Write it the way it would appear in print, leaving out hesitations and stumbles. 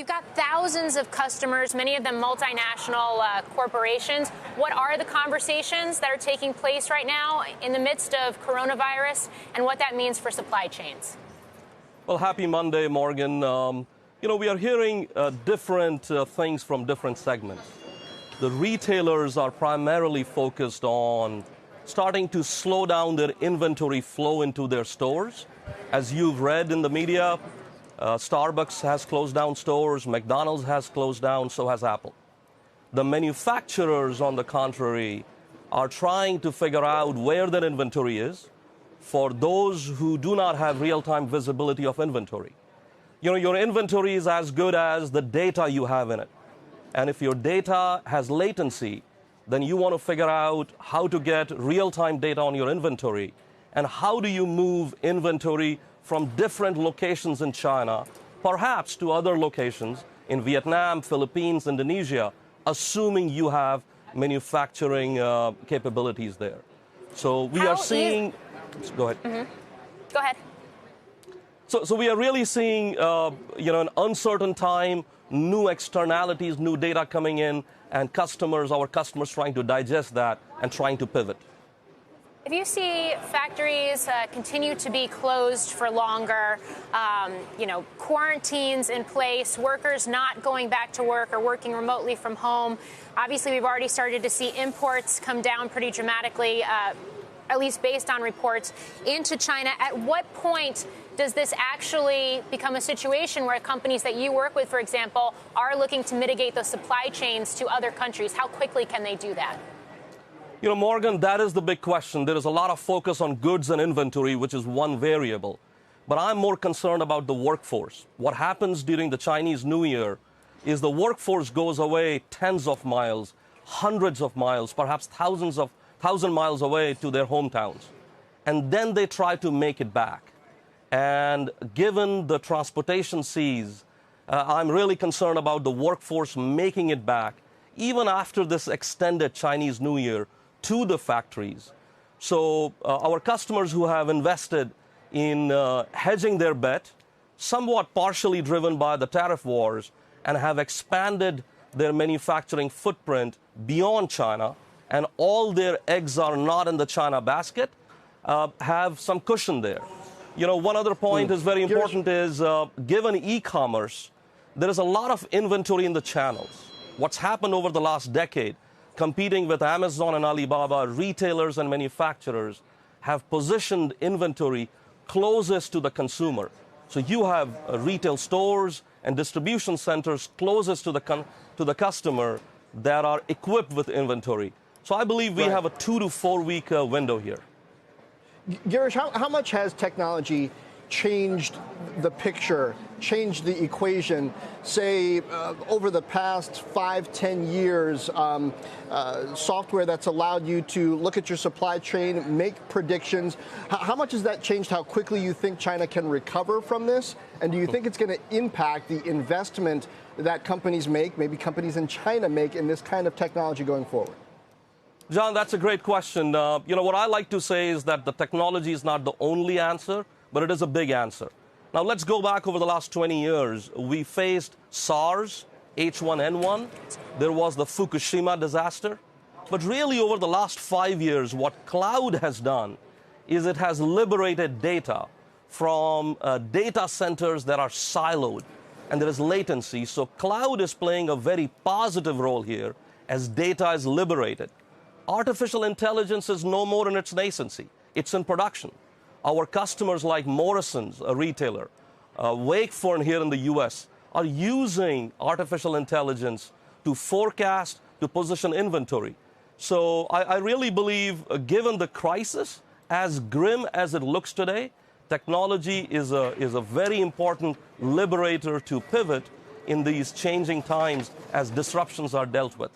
You've got thousands of customers, many of them multinational corporations. What are the conversations that are taking place right now in the midst of coronavirus and what that means for supply chains? Well, happy Monday, Morgan. We are hearing different things from different segments. The retailers are primarily focused on starting to slow down their inventory flow into their stores. As you've read in the media, Starbucks has closed down stores, McDonald's has closed down, so has Apple. The manufacturers, on the contrary, are trying to figure out where their inventory is for those who do not have real-time visibility of inventory. Your inventory is as good as the data you have in it. And if your data has latency, then you want to figure out how to get real-time data on your inventory and how do you move inventory from different locations in China, perhaps to other locations in Vietnam, Philippines, Indonesia, assuming you have manufacturing capabilities there. So we are seeing... Go ahead. Go ahead. So we are really seeing, an uncertain time, new externalities, new data coming in, and our customers trying to digest that and trying to pivot. If you see factories continue to be closed for longer, quarantines in place, workers not going back to work or working remotely from home, obviously we've already started to see imports come down pretty dramatically, at least based on reports, into China. At what point does this actually become a situation where companies that you work with, for example, are looking to mitigate those supply chains to other countries? How quickly can they do that? Morgan, that is the big question. There is a lot of focus on goods and inventory, which is one variable. But I'm more concerned about the workforce. What happens during the Chinese New Year is the workforce goes away tens of miles, hundreds of miles, perhaps thousand miles away to their hometowns. And then they try to make it back. And given the transportation seas, I'm really concerned about the workforce making it back, even after this extended Chinese New Year, to the factories. So our customers who have invested in hedging their bet, somewhat partially driven by the tariff wars, and have expanded their manufacturing footprint beyond China, and all their eggs are not in the China basket, have some cushion there. One other point is very important is, given e-commerce, there is a lot of inventory in the channels. What's happened over the last decade, competing with Amazon and Alibaba, retailers and manufacturers have positioned inventory closest to the consumer. So you have retail stores and distribution centers closest to the customer that are equipped with inventory. So I believe we have a 2 to 4 week window here. Girish, how much has technology changed the picture, changed the equation, say, over the past 5-10 years, software that's allowed you to look at your supply chain, make predictions? How much has that changed how quickly you think China can recover from this? And do you think it's going to impact the investment that companies make, maybe companies in China make, in this kind of technology going forward? John, that's a great question. What I like to say is that the technology is not the only answer, but it is a big answer. Now, let's go back over the last 20 years. We faced SARS, H1N1. There was the Fukushima disaster. But really, over the last 5 years, what cloud has done is it has liberated data from data centers that are siloed, and there is latency. So cloud is playing a very positive role here as data is liberated. Artificial intelligence is no more in its nascency. It's in production. Our customers like Morrison's, a retailer, Wakefern here in the U.S., are using artificial intelligence to forecast, to position inventory. So I really believe, given the crisis, as grim as it looks today, technology is a very important liberator to pivot in these changing times as disruptions are dealt with.